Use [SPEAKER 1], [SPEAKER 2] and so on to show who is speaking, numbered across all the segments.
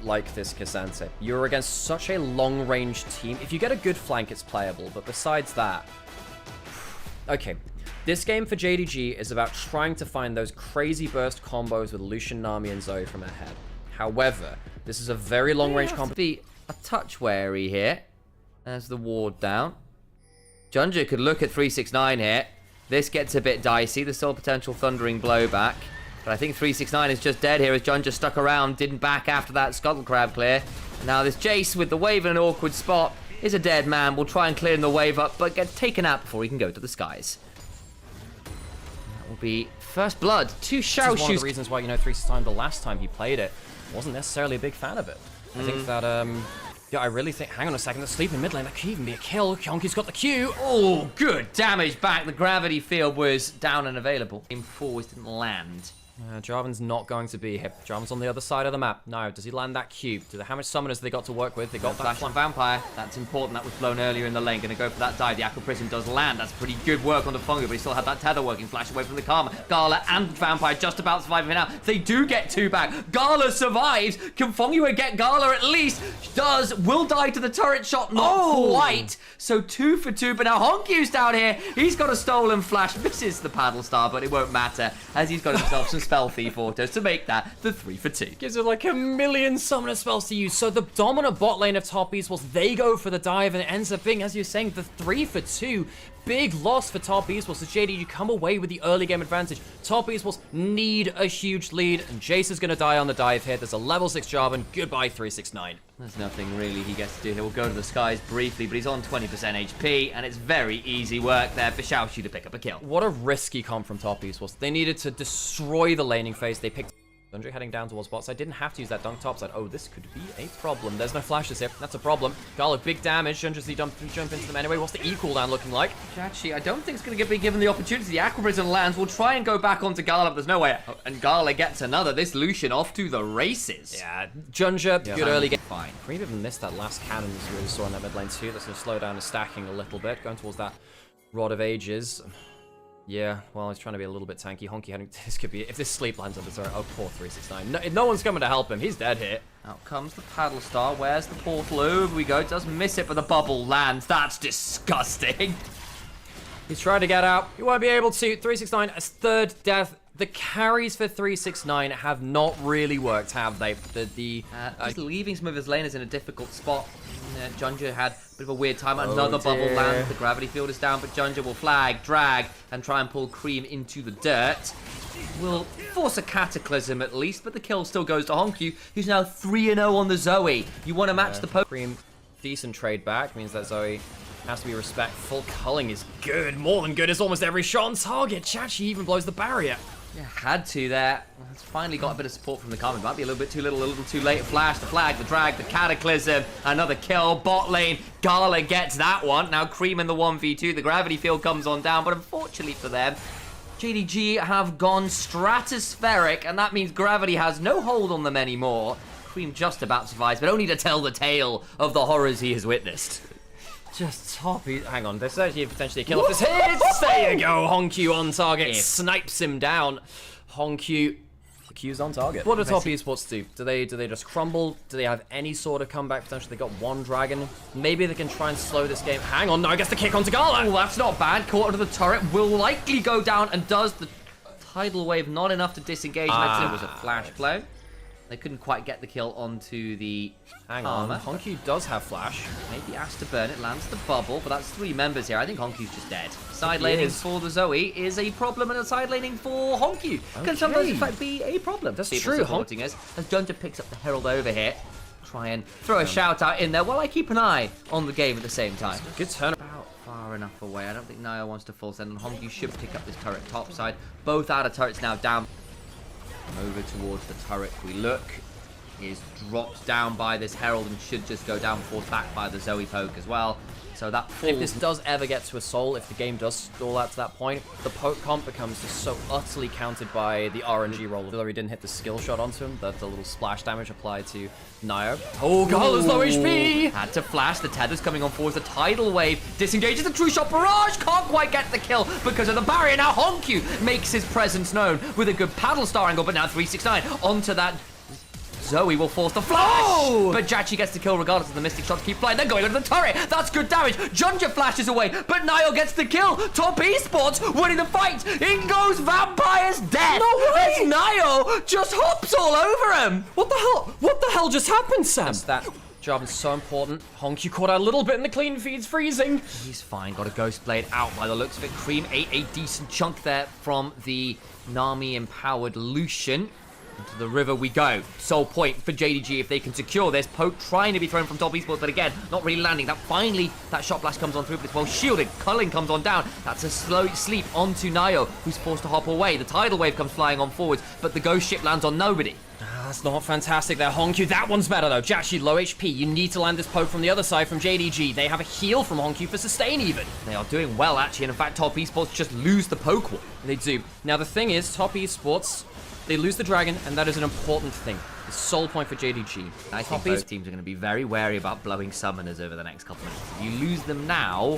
[SPEAKER 1] like this Cassante. You're against such a long-range team. If you get a good flank, it's playable. But besides that... Okay. This game for JDG is about trying to find those crazy burst combos with Lucian, Nami, and Zoe from ahead. However, this is a very long-range combo. Be a touch wary here. There's the ward down. JunJia could look at 369 here. This gets a bit dicey. There's still potential thundering blowback. But I think 369 is just dead here as JunJia stuck around, didn't back after that Scuttle Crab clear. Now this Jace with the wave in an awkward spot is a dead man. Will try and clear the wave up, but gets taken out before he can go to the skies. That will be first blood to Xiaoxu.
[SPEAKER 2] This is one of the reasons why, you know, 369 the last time he played it wasn't necessarily a big fan of it. I think that, yeah, I really think... Hang on a second, the sleeping mid lane, that could even be a kill. HongQ's got the Q.
[SPEAKER 1] Oh, good damage back. The gravity field was down and available. Game 4 didn't land.
[SPEAKER 2] Jarvan's not going to be here. Jarvan's on the other side of the map. Now, does he land that cube? How much summoners they got to work with? They got
[SPEAKER 1] Flash on Vampire. That's important. That was blown earlier in the lane. Going to go for that dive. The Aqua Prism does land. That's pretty good work on the fengyue, but he still had that tether working. Flash away from the Karma. GALA and Vampire just about surviving now. They do get 2 back. GALA survives. Can fengyue get GALA at least? Will die to the turret shot. Not quite. So 2 for 2. But now HongQ's down here. He's got a stolen flash. Misses the paddle star, but it won't matter as he's got himself some spell thief autos to make that the 3 for 2.
[SPEAKER 2] Gives it like a million summoner spells to use. So the dominant bot lane of top Esports, they go for the dive, and it ends up being, as you're saying, the 3 for 2. Big loss for top Esports. So JDG come away with the early game advantage. Top Esports need a huge lead, and Jace is going to die on the dive here. There's a level 6 Jarvan. Goodbye 369.
[SPEAKER 1] There's nothing really he gets to do here. We'll go to the skies briefly, but he's on 20% HP, and it's very easy work there for Xiaoxu to pick up a kill.
[SPEAKER 2] What a risky comp from top Esports. They needed to destroy the laning phase. They picked JunJia heading down towards bot side. Didn't have to use that dunk top side. Oh, this could be a problem. There's no flashes here. That's a problem. GALA, big damage. JunJia's jump into them anyway. What's the E cooldown looking like?
[SPEAKER 1] JiaQi, I don't think it's going to be given the opportunity. The Aqua Prism lands. We'll try and go back onto GALA, but there's no way. Oh, and GALA gets another. This Lucian off to the races.
[SPEAKER 2] Yeah, JunJia, good early game.
[SPEAKER 1] Fine.
[SPEAKER 2] Creme even missed that last cannon as we really saw in that mid lane too. That's going to slow down the stacking a little bit. Going towards that Rod of Ages. Yeah, well, he's trying to be a little bit tanky. HongQ heading. This could be... If this sleep lands on the turret... Oh, poor 369. No one's coming to help him. He's dead here.
[SPEAKER 1] Out comes the paddle star. Where's the portal? Over we go. Does miss it, but the bubble lands. That's disgusting.
[SPEAKER 2] He's trying to get out. He won't be able to. 369, a third death. The carries for 369 have not really worked, have they?
[SPEAKER 1] Just leaving some of his laners in a difficult spot. JunJia had a bit of a weird time. Another bubble land. The gravity field is down, but JunJia will flag, drag, and try and pull Creme into the dirt. Will force a cataclysm at least, but the kill still goes to HongQ, who's now 3-0 on the Zoe. You want to match the poke.
[SPEAKER 2] Creme, decent trade back, means that Zoe has to be respectful. Culling is good, more than good. It's almost every shot on target. JiaQi even blows the barrier.
[SPEAKER 1] Yeah, had to there. It's finally got a bit of support from the Karma. Might be a little bit too little, a little too late. Flash, the flag, the drag, the cataclysm. Another kill. Bot lane. GALA gets that one. Now Creme in the 1v2. The gravity field comes on down, but unfortunately for them, JDG have gone stratospheric, and that means gravity has no hold on them anymore. Creme just about survives, but only to tell the tale of the horrors he has witnessed.
[SPEAKER 2] Just top. Hang on, there's actually potentially a kill off this hit. There you go. HongQ on target. Snipes him down. HongQ. The Q's on target. What do top Esports do? Do they just crumble? Do they have any sort of comeback potential? They got one dragon. Maybe they can try and slow this game. Hang on, no, I guess the kick onto GALA.
[SPEAKER 1] Oh, that's not bad. Caught under the turret. Will likely go down and does the tidal wave. Not enough to disengage. It was a flash blow. They couldn't quite get the kill onto the
[SPEAKER 2] Hang on, HongQ does have flash.
[SPEAKER 1] Maybe asked to burn it, lands the bubble, but that's 3 members here. I think HongQ's just dead. Side laning for the Zoe is a problem, and a side laning for HongQ can sometimes in fact be a problem.
[SPEAKER 2] That's
[SPEAKER 1] People
[SPEAKER 2] true.
[SPEAKER 1] Supporting us as JunJia picks up the Herald over here. Try and throw a shout out in there while I keep an eye on the game at the same time.
[SPEAKER 2] Good turn.
[SPEAKER 1] About far enough away. I don't think naiyou wants to full send, and HongQ should pick up this turret top side. Both outer turrets now down. Over towards the turret we look. Is dropped down by this Herald and should just go down before back by the Zoe poke as well. So that falls.
[SPEAKER 2] If this does ever get to a soul, if the game does stall out to that point, the poke comp becomes just so utterly countered by the RNG roll. Villery didn't hit the skill shot onto him, that the little splash damage applied to naiyou. Oh, GALA's low HP!
[SPEAKER 1] Had to flash, the tether's coming on forwards, the tidal wave disengages the true shot barrage, can't quite get the kill because of the barrier. Now HongQ makes his presence known with a good paddle star angle, but now 369 onto that
[SPEAKER 3] Zoe will force the flash, but JiaQi gets the kill regardless of the Mystic shots keep flying. They're going under the turret. That's good damage. JunJia flashes away, but naiyou gets the kill. Top Esports winning the fight. In goes Vampire's death.
[SPEAKER 2] No way!
[SPEAKER 3] As naiyou just hops all over him.
[SPEAKER 2] What the hell? What the hell just happened, Sam?
[SPEAKER 1] That job is so important. HongQ caught out a little bit in the clean feeds, freezing.
[SPEAKER 3] He's fine. Got a Ghost Blade out by the looks of it. Creme ate a decent chunk there from the Nami-empowered Lucian. Into the river we go. Sole point for JDG if they can secure this. Poke trying to be thrown from top Esports, but again, not really landing. That finally, that shot blast comes on through, but it's well shielded. Culling comes on down. That's a slow sleep onto naiyou, who's forced to hop away. The tidal wave comes flying on forwards, but the ghost ship lands on nobody.
[SPEAKER 1] That's not fantastic there, HongQ. That one's better, though. JiaQi, low HP. You need to land this poke from the other side from JDG. They have a heal from HongQ for sustain, even.
[SPEAKER 3] They are doing well, actually, and in fact, top Esports just lose the poke one.
[SPEAKER 1] They do. Now, the thing is, top Esports, they lose the dragon, and that is an important thing. The sole point for JDG.
[SPEAKER 3] I think both teams are going to be very wary about blowing summoners over the next couple of minutes. If you lose them now,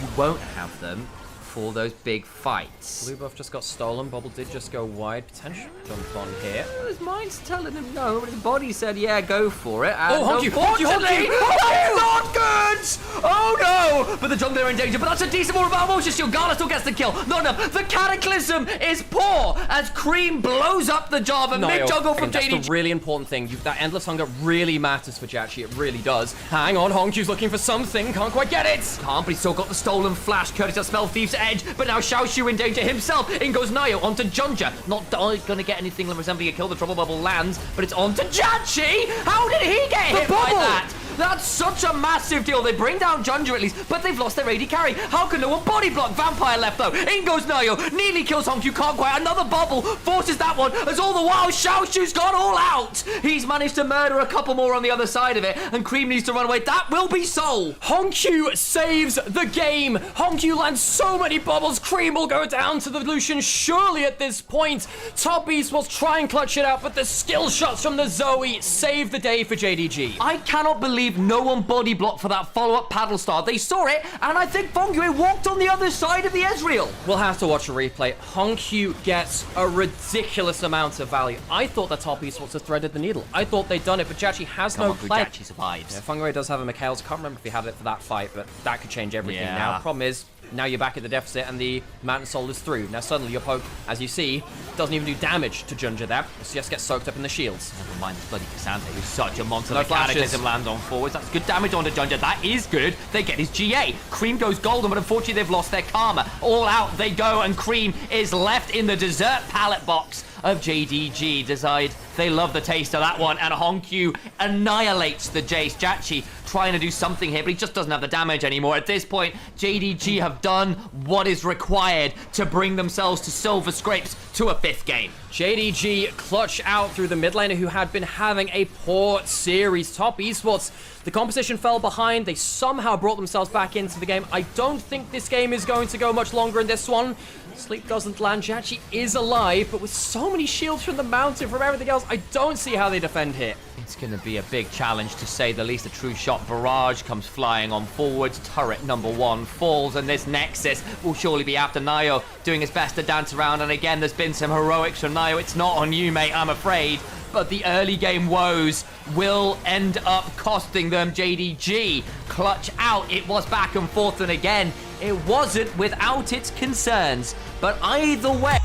[SPEAKER 3] you won't have them for those big fights.
[SPEAKER 1] Blue buff just got stolen. Bubble did just go wide. Potential jump on here.
[SPEAKER 3] Well, his mind's telling him no, but his body said, yeah, go for it. And
[SPEAKER 1] HongQ!
[SPEAKER 3] unfortunately, that's not good! Oh no! But the jungler are in danger, but that's a decent more about motion shield. GALA still gets the kill. Not enough. The Cataclysm is poor as Creme blows up the job and mid juggle from JDG.
[SPEAKER 1] That's the really important thing. That endless hunger really matters for JiaQi. It really does. Hang on, HongQ's looking for something. Can't quite get it.
[SPEAKER 3] Can't, but he's still got the stolen flash, courtesy of Spell Thief's edge. But now Xiaoxu in danger himself. In goes naiyou onto JunJia. Not going to get anything resembling a kill. The trouble bubble lands, but it's onto JiaQi. How did he get hit by that? That's such a massive deal. They bring down JunJia at least, but they've lost their AD carry. How can no one body block? Vampire left though. In goes naiyou. Nearly kills HongQ. Can't quite. Another bubble forces that one. As all the while, Xiaoxu's gone all out. He's managed to murder a couple more on the other side of it, and Creme needs to run away. That will be Soul.
[SPEAKER 1] HongQ saves the game. HongQ lands so many bubbles. Creme will go down to the Lucian surely at this point. Top Esports try and clutch it out, but the skill shots from the Zoe save the day for JDG.
[SPEAKER 3] I cannot believe no one body blocked for that follow-up paddle star. They saw it, and I think fengyue walked on the other side of the Ezreal.
[SPEAKER 1] We'll have to watch a replay. HongQ gets a ridiculous amount of value. I thought that top Esports had threaded the needle. I thought they'd done it, but JiaQi has no play.
[SPEAKER 3] JiaQi survives.
[SPEAKER 1] Yeah, fengyue does have a Mikhail's. Can't remember if he had it for that fight, but that could change everything now. Problem is, now you're back at the deficit and the Mountain Soul is through. Now suddenly your poke, as you see, doesn't even do damage to JunJia there. It just gets soaked up in the shields.
[SPEAKER 3] Never mind this bloody Cassandra, who's such a monster.
[SPEAKER 1] No
[SPEAKER 3] the Cataclysm lands on forwards. That's good damage onto JunJia. That is good. They get his GA. Creme goes golden, but unfortunately they've lost their karma. All out they go, and Creme is left in the dessert pallet box of JDG. Decide they love the taste of that one, and HongQ annihilates the Jace. JiaQi trying to do something here, but he just doesn't have the damage anymore. At this point, JDG have done what is required to bring themselves to silver scrapes to a 5th game.
[SPEAKER 1] JDG clutch out through the mid laner who had been having a poor series. Top Esports, the composition fell behind. They somehow brought themselves back into the game. I don't think this game is going to go much longer in this one. Sleep doesn't land. JiaQi is alive, but with so many shields from the mountain, from everything else, I don't see how they defend here.
[SPEAKER 3] It's going to be a big challenge, to say the least. A true shot barrage comes flying on forwards. Turret number 1 falls, and this Nexus will surely be after naiyou, doing his best to dance around. And again, there's been some heroics from naiyou. It's not on you, mate, I'm afraid. But the early game woes will end up costing them. JDG clutch out. It was back and forth, and again, it wasn't without its concerns. But either way...